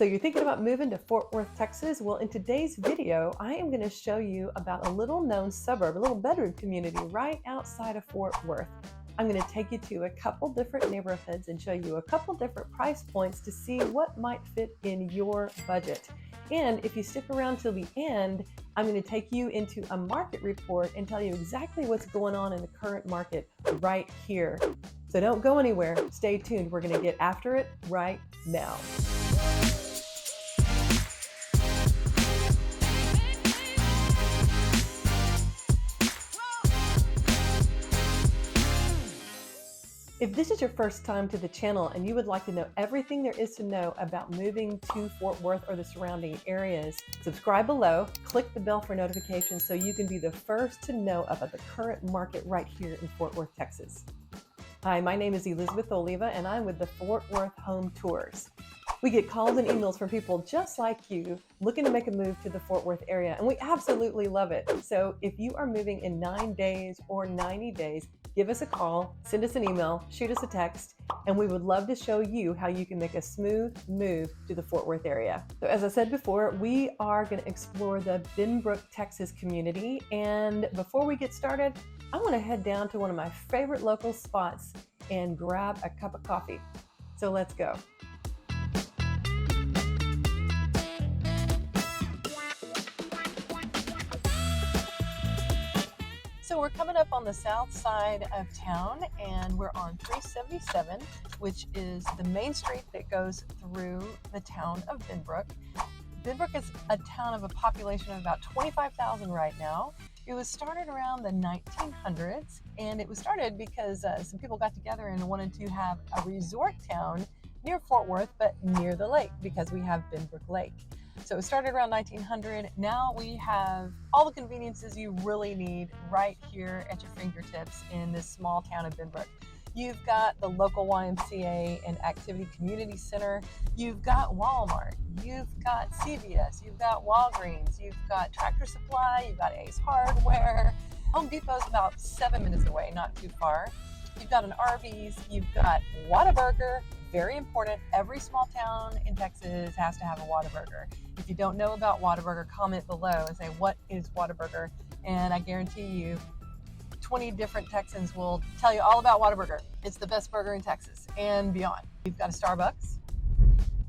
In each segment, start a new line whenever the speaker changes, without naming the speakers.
So you're thinking about moving to Fort Worth, Texas? Well, in today's video, I am going to show you about a little known suburb, a little bedroom community right outside of Fort Worth. I'm going to take you to a couple different neighborhoods and show you a couple different price points to see what might fit in your budget. And if you stick around till the end, I'm going to take you into a market report and tell you exactly what's going on in the current market right here. So don't go anywhere. Stay tuned. We're going to get after it right now. If this is your first time to the channel and you would like to know everything there is to know about moving to Fort Worth or the surrounding areas, subscribe below, click the bell for notifications so you can be the first to know about the current market right here in Fort Worth, Texas. Hi, my name is Elizabeth Oliva and I'm with the Fort Worth Home Tours. We get calls and emails from people just like you looking to make a move to the Fort Worth area, and we absolutely love it. So if you are moving in 9 days or 90 days, give us a call, send us an email, shoot us a text, and we would love to show you how you can make a smooth move to the Fort Worth area. So as I said before, we are going to explore the Benbrook Texas community, and before we get started, I want to head down to one of my favorite local spots and grab a cup of coffee. So let's go. So we're coming up on the south side of town and we're on 377, which is the main street that goes through the town of Benbrook. Benbrook is a town of a population of about 25,000 right now. It was started around the 1900s, and it was started because some people got together and wanted to have a resort town near Fort Worth, but near the lake because we have Benbrook Lake. So it started around 1900. Now we have all the conveniences you really need right here at your fingertips in this small town of Benbrook. You've got the local YMCA and Activity Community Center. You've got Walmart. You've got CVS. You've got Walgreens. You've got Tractor Supply. You've got Ace Hardware. Home Depot's about 7 minutes away, not too far. You've got an Arby's. You've got Whataburger. Very important. Every small town in Texas has to have a Whataburger. If you don't know about Whataburger, comment below and say, what is Whataburger? And I guarantee you, 20 different Texans will tell you all about Whataburger. It's the best burger in Texas and beyond. We've got a Starbucks.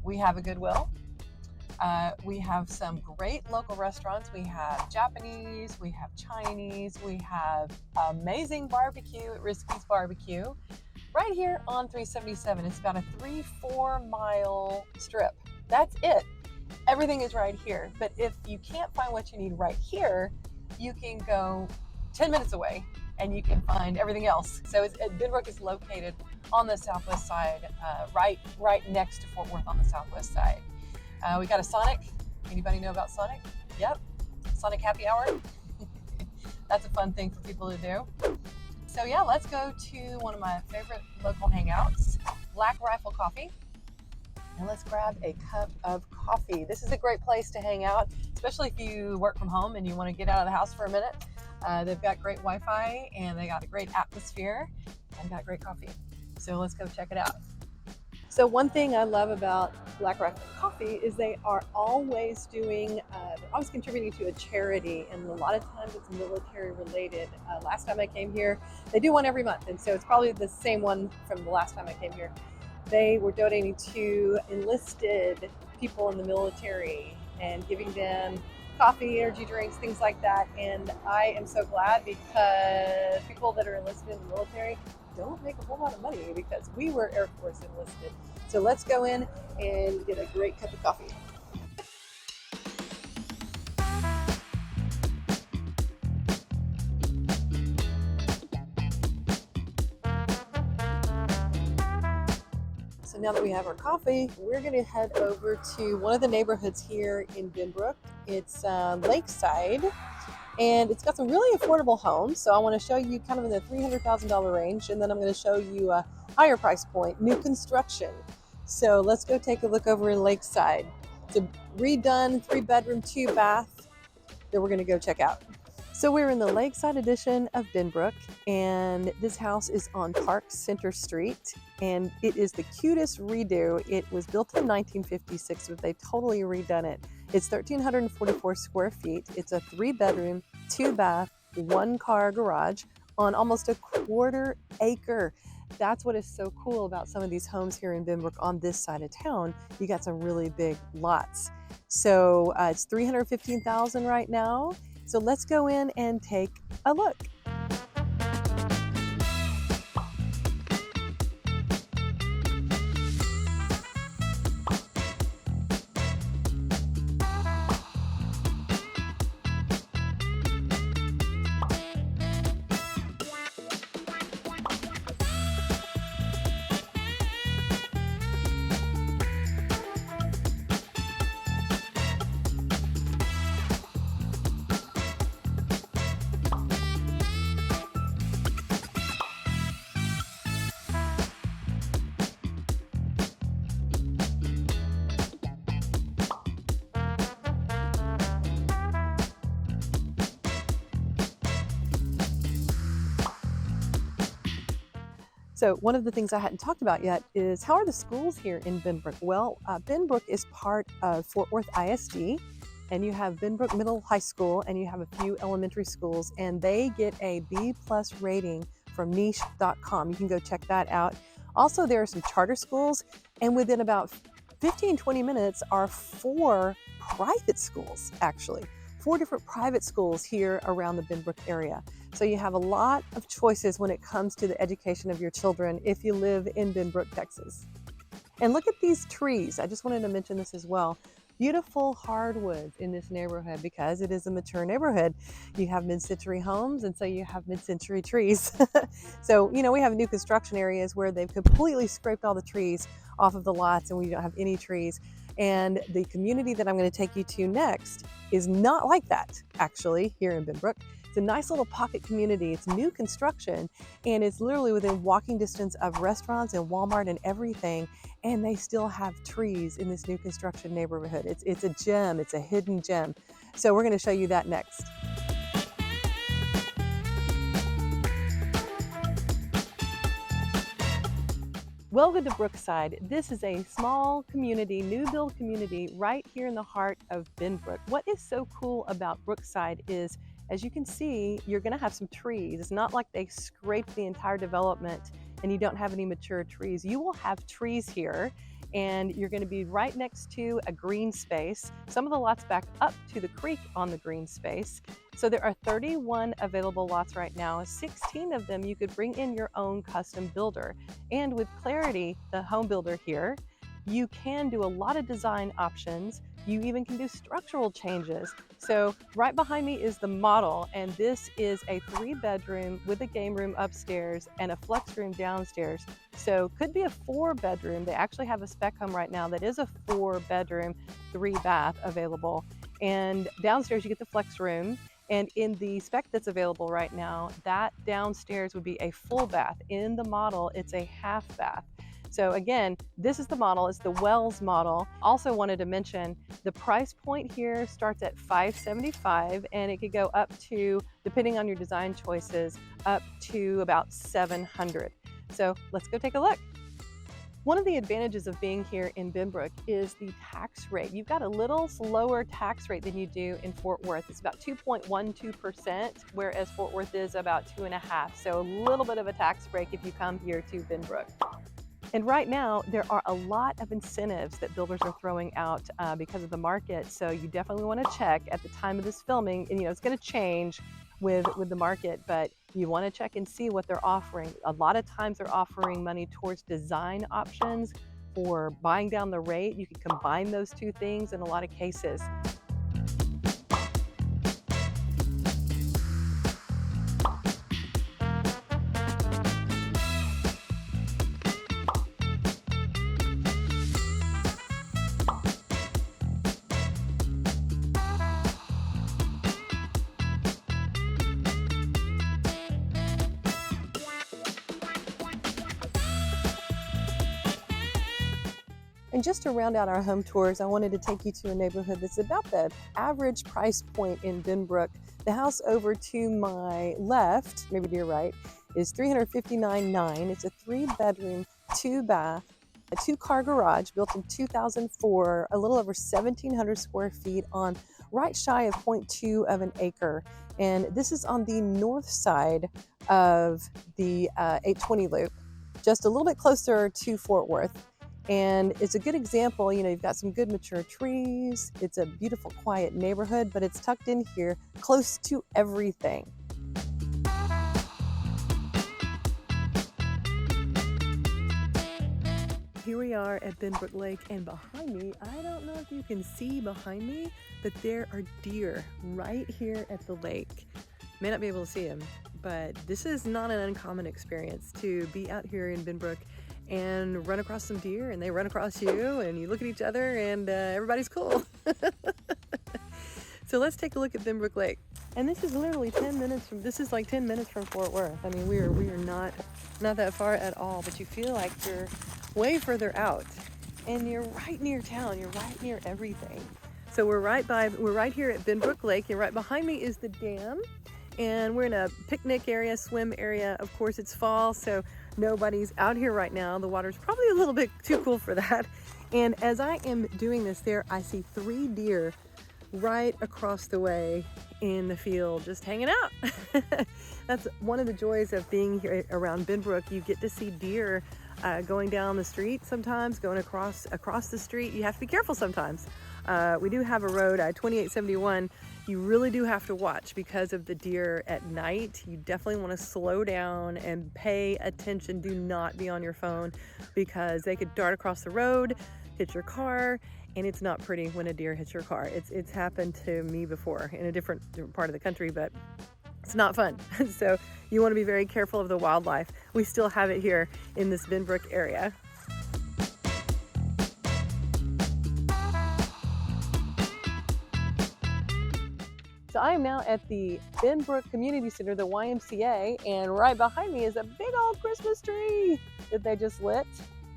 We have a Goodwill. We have some great local restaurants. We have Japanese, we have Chinese, we have amazing barbecue at Risky's Barbecue. Right here on 377, it's about a 3-4 mile strip. That's it. Everything is right here. But if you can't find what you need right here, you can go 10 minutes away and you can find everything else. So Benbrook is located on the southwest side, right next to Fort Worth on the southwest side. We got a Scenic. Anybody know about Scenic? Yep. Scenic happy hour. That's a fun thing for people to do. So yeah, let's go to one of my favorite local hangouts, Black Rifle Coffee. And let's grab a cup of coffee. This is a great place to hang out, especially if you work from home and you want to get out of the house for a minute. They've got great Wi-Fi and they got a great atmosphere and got great coffee. So let's go check it out. So one thing I love about Black Rifle Coffee is they are always always contributing to a charity, and a lot of times it's military related. Last time I came here, they do one every month, and so it's probably the same one from the last time I came here. They were donating to enlisted people in the military and giving them coffee, energy drinks, things like that. And I am so glad because people that are enlisted in the military don't make a whole lot of money because we were Air Force enlisted. So let's go in and get a great cup of coffee. So now that we have our coffee, we're going to head over to one of the neighborhoods here in Benbrook. It's Lakeside, and it's got some really affordable homes. So I want to show you kind of in the $300,000 range, and then I'm going to show you a higher price point, new construction. So let's go take a look over in Lakeside. It's a redone 3-bedroom, 2-bath that we're going to go check out. So we're in the Lakeside edition of Benbrook, and this house is on Park Center Street, and it is the cutest redo. It was built in 1956, but they totally redone it. It's 1,344 square feet. It's a 3-bedroom, 2-bath, 1-car garage on almost a 1/4 acre. That's what is so cool about some of these homes here in Benbrook on this side of town. You got some really big lots. So it's $315,000 right now. So let's go in and take a look. So one of the things I hadn't talked about yet is how are the schools here in Benbrook? Well, Benbrook is part of Fort Worth ISD, and you have Benbrook Middle High School, and you have a few elementary schools, and they get a B+ rating from niche.com. You can go check that out. Also, there are some charter schools, and within about 15-20 minutes are 4 private schools, actually. 4 different private schools here around the Benbrook area. So you have a lot of choices when it comes to the education of your children if you live in Benbrook, Texas. And look at these trees. I just wanted to mention this as well. Beautiful hardwoods in this neighborhood because it is a mature neighborhood. You have mid-century homes, and so you have mid-century trees. So, we have new construction areas where they've completely scraped all the trees off of the lots and we don't have any trees. And the community that I'm going to take you to next is not like that, actually, here in Benbrook. It's a nice little pocket community. It's new construction, and it's literally within walking distance of restaurants and Walmart and everything, and they still have trees in this new construction neighborhood. It's a gem. It's a hidden gem. So we're going to show you that next. Welcome to Brookside. This is a small community, new build community right here in the heart of Benbrook. What is so cool about Brookside is, as you can see, you're going to have some trees. It's not like they scraped the entire development and you don't have any mature trees. You will have trees here, and you're going to be right next to a green space. Some of the lots back up to the creek on the green space. So there are 31 available lots right now. 16 of them you could bring in your own custom builder. And with Clarity, the home builder here, you can do a lot of design options. You even can do structural changes. So right behind me is the model, and this is a 3-bedroom with a game room upstairs and a flex room downstairs. So could be a 4-bedroom. They actually have a spec home right now that is a 4-bedroom, 3-bath available. And downstairs you get the flex room. And in the spec that's available right now, that downstairs would be a full bath. In the model, it's a half bath. So again, this is the model, it's the Wells model. Also wanted to mention the price point here starts at $575, and it could go up to, depending on your design choices, up to about $700. So let's go take a look. One of the advantages of being here in Benbrook is the tax rate. You've got a little lower tax rate than you do in Fort Worth. It's about 2.12%, whereas Fort Worth is about 2.5%. So a little bit of a tax break if you come here to Benbrook. And right now, there are a lot of incentives that builders are throwing out because of the market. So you definitely want to check at the time of this filming, and it's going to change with the market, but you want to check and see what they're offering. A lot of times they're offering money towards design options for buying down the rate. You can combine those two things in a lot of cases. And just to round out our home tours, I wanted to take you to a neighborhood that's about the average price point in Benbrook. The house over to my left, maybe to your right, is $359,900. It's a 3-bedroom, 2-bath, a 2-car garage built in 2004, a little over 1,700 square feet on right shy of 0.2 of an acre. And this is on the north side of the 820 loop, just a little bit closer to Fort Worth. And it's a good example, you've got some good mature trees. It's a beautiful, quiet neighborhood, but it's tucked in here close to everything. Here we are at Benbrook Lake, and behind me, I don't know if you can see behind me, but there are deer right here at the lake. May not be able to see them, but this is not an uncommon experience to be out here in Benbrook and run across some deer, and they run across you, and you look at each other, and everybody's cool. So let's take a look at Benbrook Lake. And this is literally 10 minutes from, this is like 10 minutes from Fort Worth. I mean, we are not that far at all, but you feel like you're way further out, and you're right near town. You're right near everything. So we're right here at Benbrook Lake, and right behind me is the dam. And we're in a picnic area, swim area. Of course, it's fall, so nobody's out here right now. The water's probably a little bit too cool for that. And as I am doing this there, I see 3 deer right across the way in the field, just hanging out. That's one of the joys of being here around Benbrook. You get to see deer going down the street sometimes, going across the street. You have to be careful sometimes. We do have a road, 2871. You really do have to watch because of the deer at night. You definitely want to slow down and pay attention. Do not be on your phone because they could dart across the road, hit your car, and it's not pretty when a deer hits your car. It's happened to me before in a different part of the country, but it's not fun. So you want to be very careful of the wildlife. We still have it here in this Benbrook area. So I am now at the Benbrook Community Center, the YMCA, and right behind me is a big old Christmas tree that they just lit.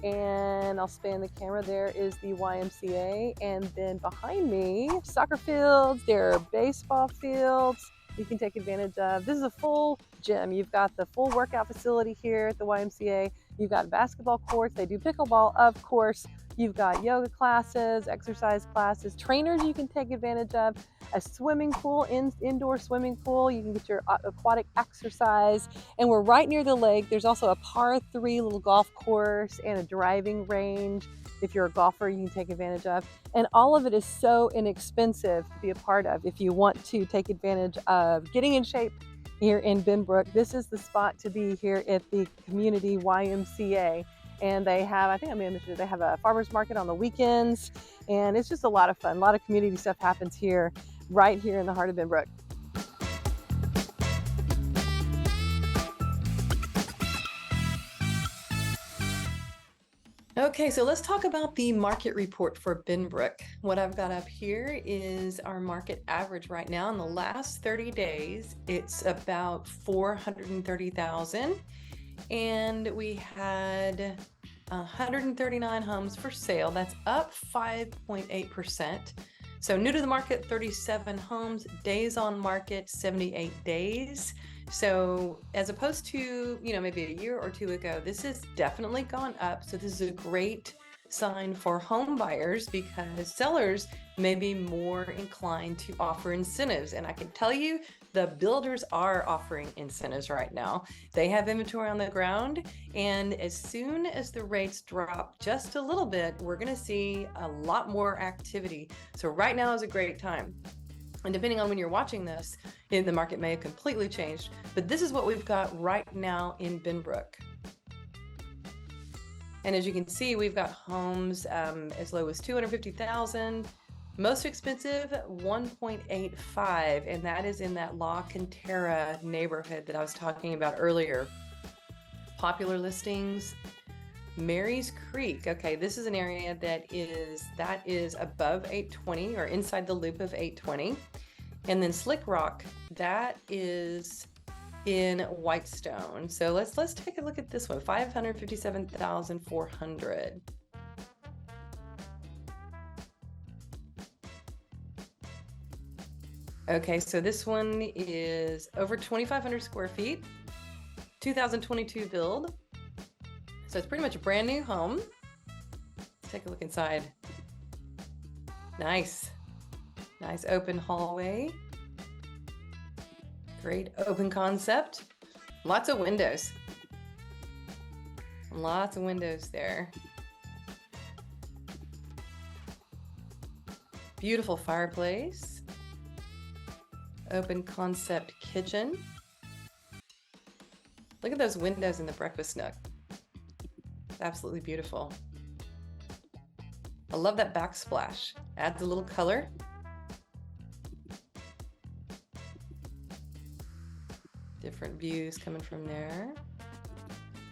And I'll span the camera. There is the YMCA, and then behind me, soccer fields, there are baseball fields you can take advantage of. This is a full gym. You've got the full workout facility here at the YMCA. You've got basketball courts. They do pickleball, of course. You've got yoga classes, exercise classes, trainers you can take advantage of, a swimming pool, indoor swimming pool. You can get your aquatic exercise. And we're right near the lake. There's also a par 3 little golf course and a driving range. If you're a golfer, you can take advantage of. And all of it is so inexpensive to be a part of. If you want to take advantage of getting in shape here in Benbrook, this is the spot to be here at the community YMCA. And they have, I think I may have mentioned it, they have a farmer's market on the weekends, and it's just a lot of fun. A lot of community stuff happens here, right here in the heart of Benbrook. Okay, so let's talk about the market report for Benbrook. What I've got up here is our market average right now. In the last 30 days, it's about 430,000. And we had 139 homes for sale. That's up 5.8%. So new to the market, 37 homes, days on market, 78 days. So as opposed to, maybe a year or two ago, this has definitely gone up. So this is a great sign for home buyers because sellers may be more inclined to offer incentives. And I can tell you, the builders are offering incentives right now. They have inventory on the ground, and as soon as the rates drop just a little bit, we're going to see a lot more activity. So right now is a great time. And depending on when you're watching this, the market may have completely changed. But this is what we've got right now in Benbrook. And as you can see, we've got homes as low as $250,000. Most expensive, $1.85, and that is in that La Cantera neighborhood that I was talking about earlier. Popular listings, Mary's Creek. Okay, this is an area that is above 820 or inside the loop of 820. And then Slick Rock, that is in Whitestone. So let's take a look at this one, 557,400.
Okay, so this one is over 2,500 square feet, 2022 build. So it's pretty much a brand new home. Let's take a look inside. Nice. Nice open hallway. Great open concept. Lots of windows. Lots of windows there. Beautiful fireplace. Open concept kitchen. Look at those windows in the breakfast nook. It's absolutely beautiful. I love that backsplash. Adds a little color. Different views coming from there.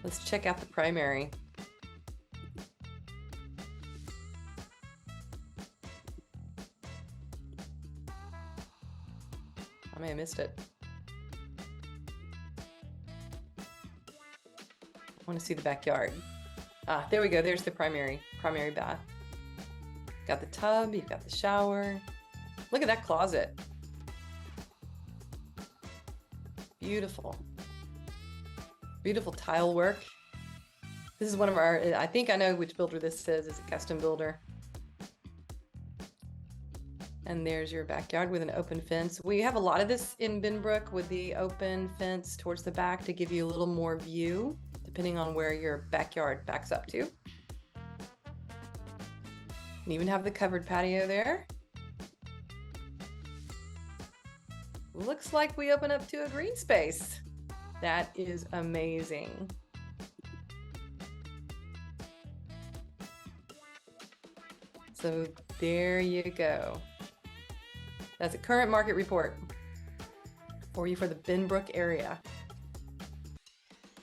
Let's check out the primary. I may have missed it. I want to see the backyard. Ah, there we go. There's the primary bath. Got the tub, you've got the shower. Look at that closet. Beautiful. Beautiful tile work. This is one of our, I think I know which builder this is. It's a custom builder. And there's your backyard with an open fence. We have a lot of this in Benbrook with the open fence towards the back to give you a little more view, depending on where your backyard backs up to. And even have the covered patio there. Looks like we open up to a green space. That is amazing. So there you go. That's a current market report for you for the Benbrook area.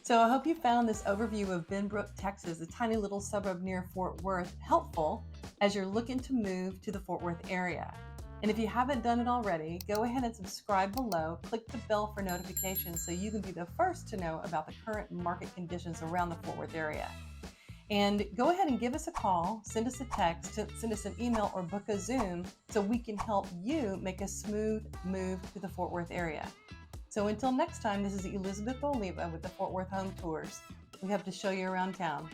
So I hope you found this overview of Benbrook, Texas, a tiny little suburb near Fort Worth, helpful as you're looking to move to the Fort Worth area. And if you haven't done it already, go ahead and subscribe below, click the bell for notifications so you can be the first to know about the current market conditions around the Fort Worth area. And go ahead and give us a call, send us a text, send us an email, or book a Zoom so we can help you make a smooth move to the Fort Worth area. So until next time, this is Elizabeth Oliva with the Fort Worth Home Tours. We hope to show you around town.